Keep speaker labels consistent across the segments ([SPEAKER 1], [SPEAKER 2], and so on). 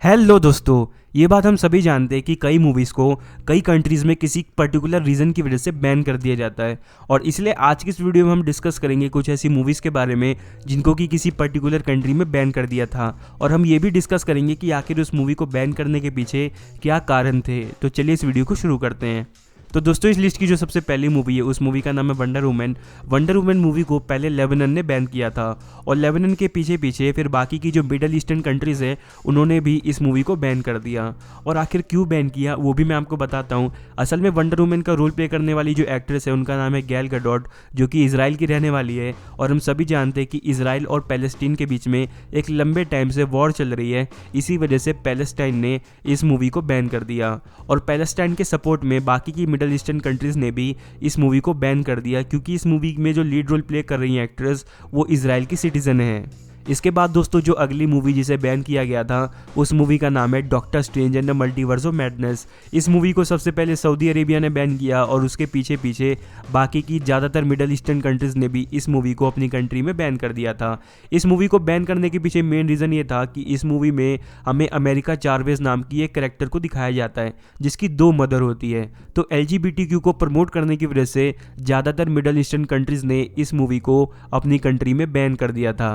[SPEAKER 1] Hello दोस्तों। ये बात हम सभी जानते हैं कि कई मूवीज़ को कई कंट्रीज़ में किसी पर्टिकुलर रीज़न की वजह से बैन कर दिया जाता है। और इसलिए आज की इस वीडियो में हम डिस्कस करेंगे कुछ ऐसी मूवीज़ के बारे में जिनको कि किसी पर्टिकुलर कंट्री में बैन कर दिया था। और हम ये भी डिस्कस करेंगे कि आखिर उस मूवी को बैन करने के पीछे क्या कारण थे। तो चलिए इस वीडियो को शुरू करते हैं। तो दोस्तों, इस लिस्ट की जो सबसे पहली मूवी है उस मूवी का नाम है wonder woman. Wonder woman movie को पहले लेबनान ने बैन किया था और लेबनान के पीछे पीछे फिर बाकी की जो मिडल ईस्टर्न कंट्रीज़ है उन्होंने भी इस मूवी को बैन कर दिया। और आखिर क्यों बैन किया वो भी मैं आपको बताता हूँ। असल में वंडर वुमन का रोल प्ले करने वाली जो एक्ट्रेस है उनका नाम है गैल गडोट, जो कि इजराइल की रहने वाली है। और हम सभी जानते हैं कि इजराइल और पैलेस्टीन के बीच में एक लंबे टाइम से वॉर चल रही है। इसी वजह से पैलेस्टाइन ने इस मूवी को बैन कर दिया और पैलेस्टाइन के सपोर्ट में बाकी की मिडल ईस्टर्न कंट्रीज़ ने भी इस मूवी को बैन कर दिया, क्योंकि इस मूवी में जो लीड रोल प्ले कर रही हैं एक्ट्रेस वो इजराइल की सिटीज़न है। इसके बाद दोस्तों, जो अगली मूवी जिसे बैन किया गया था उस मूवी का नाम है doctor strange and the multiverse of madness. इस मूवी को सबसे पहले सऊदी अरेबिया ने बैन किया और उसके पीछे पीछे बाकी की ज़्यादातर मिडल ईस्टर्न कंट्रीज़ ने भी इस मूवी को अपनी कंट्री में बैन कर दिया था। इस मूवी को बैन करने के पीछे मेन रीज़न ये था कि इस मूवी में हमें अमेरिका चार्वेज नाम की एक कैरेक्टर को दिखाया जाता है जिसकी 2 मदर होती है। तो LGBTQ को प्रमोट करने की वजह से ज़्यादातर मिडल ईस्टर्न कंट्रीज़ ने इस मूवी को अपनी कंट्री में बैन कर दिया था।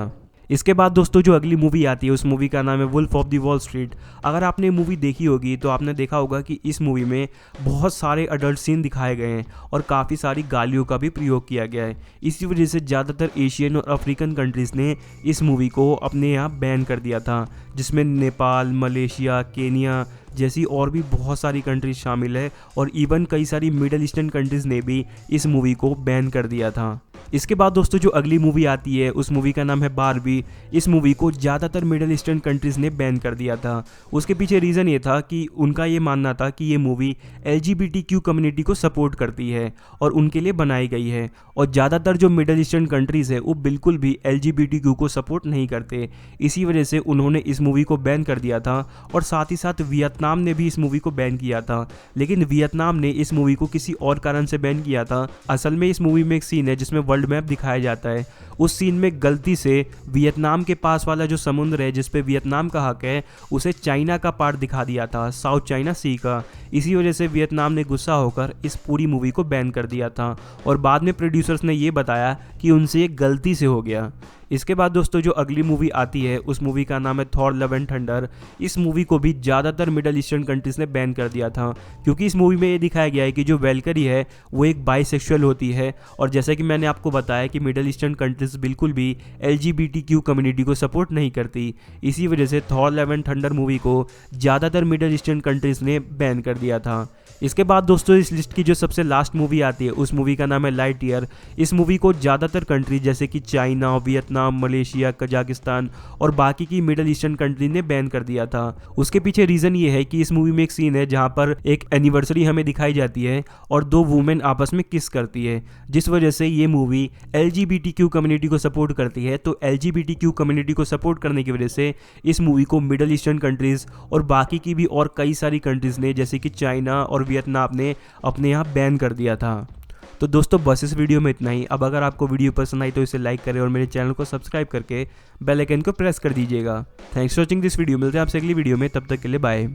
[SPEAKER 1] इसके बाद दोस्तों, जो अगली मूवी आती है उस मूवी का नाम है wolf of the wall street. अगर आपने मूवी देखी होगी तो आपने देखा होगा कि इस मूवी में बहुत सारे अडल्ट सीन दिखाए गए हैं और काफ़ी सारी गालियों का भी प्रयोग किया गया है। इसी वजह से ज़्यादातर एशियन और अफ्रीकन कंट्रीज़ ने इस मूवी को अपने यहाँ बैन कर दिया था, जिसमें नेपाल, मलेशिया, केनिया जैसी और भी बहुत सारी कंट्रीज शामिल है। और इवन कई सारी मिडल ईस्टर्न कंट्रीज़ ने भी इस मूवी को बैन कर दिया था। इसके बाद दोस्तों, जो अगली मूवी आती है उस मूवी का नाम है बारबी। इस मूवी को ज़्यादातर मिडल ईस्टर्न कंट्रीज़ ने बैन कर दिया था। उसके पीछे रीज़न ये था कि उनका ये मानना था कि ये मूवी LGBTQ कम्युनिटी को सपोर्ट करती है और उनके लिए बनाई गई है। और ज़्यादातर जो मिडल ईस्टर्न कंट्रीज़ है वो बिल्कुल भी LGBTQ को सपोर्ट नहीं करते। इसी वजह से उन्होंने इस मूवी को बैन कर दिया था। और साथ ही साथ वियतनाम ने भी इस मूवी को बैन किया था, लेकिन वियतनाम ने इस मूवी को किसी और कारण से बैन किया था। असल में इस मूवी में एक सीन है जिसमें वर्ल्ड मैप दिखाया जाता है। उस सीन में गलती से वियतनाम के पास वाला जो समुद्र है जिस पे वियतनाम का हक है उसे चाइना का पार्ट दिखा दिया था, साउथ चाइना सी का। इसी वजह से वियतनाम ने गुस्सा होकर इस पूरी मूवी को बैन कर दिया था और बाद में प्रोड्यूसर्स ने ये बताया कि उनसे ये गलती से हो गया। इसके बाद दोस्तों, जो अगली मूवी आती है उस मूवी का नाम है थॉर लव एंड थंडर। इस मूवी को भी ज़्यादातर मिडल ईस्टर्न कंट्रीज़ ने बैन कर दिया था, क्योंकि इस मूवी में ये दिखाया गया है कि जो वैल्करी है वो एक बाइसेक्सुअल होती है। और जैसा कि मैंने आपको बताया कि मिडल ईस्टर्न कंट्रीज़ बिल्कुल भी LGBTQ कम्युनिटी को सपोर्ट नहीं करती। इसी वजह से Thor love and thunder movie को ज़्यादातर मिडल ईस्टर्न कंट्रीज़ ने बैन कर दिया था। इसके बाद दोस्तों, इस लिस्ट की जो सबसे लास्ट मूवी आती है उस मूवी का नाम है लाइट ईयर। इस मूवी को ज़्यादातर कंट्री जैसे कि चाइना, वियतनाम, मलेशिया, कजाकिस्तान और बाकी की मिडल ईस्टर्न कंट्री ने बैन कर दिया था। उसके पीछे रीज़न ये है कि इस मूवी में एक सीन है जहाँ पर एक एनिवर्सरी हमें दिखाई जाती है और 2 वुमेन आपस में किस करती है, जिस वजह से ये मूवी LGBTQ कम्युनिटी को सपोर्ट करती है। तो LGBTQ कम्युनिटी को सपोर्ट करने की वजह से इस मूवी को मिडल ईस्टर्न कंट्रीज़ और बाकी की भी और कई सारी कंट्रीज़ ने जैसे कि चाइना और वियतनाम ने अपने यहाँ बैन कर दिया था। तो दोस्तों, बस इस वीडियो में इतना ही। अब अगर आपको वीडियो पसंद आई तो इसे लाइक करें और मेरे चैनल को सब्सक्राइब करके बेल आइकन को प्रेस कर दीजिएगा। Thanks for watching this video. मिलते हैं आपसे अगली वीडियो में, तब तक के लिए बाय।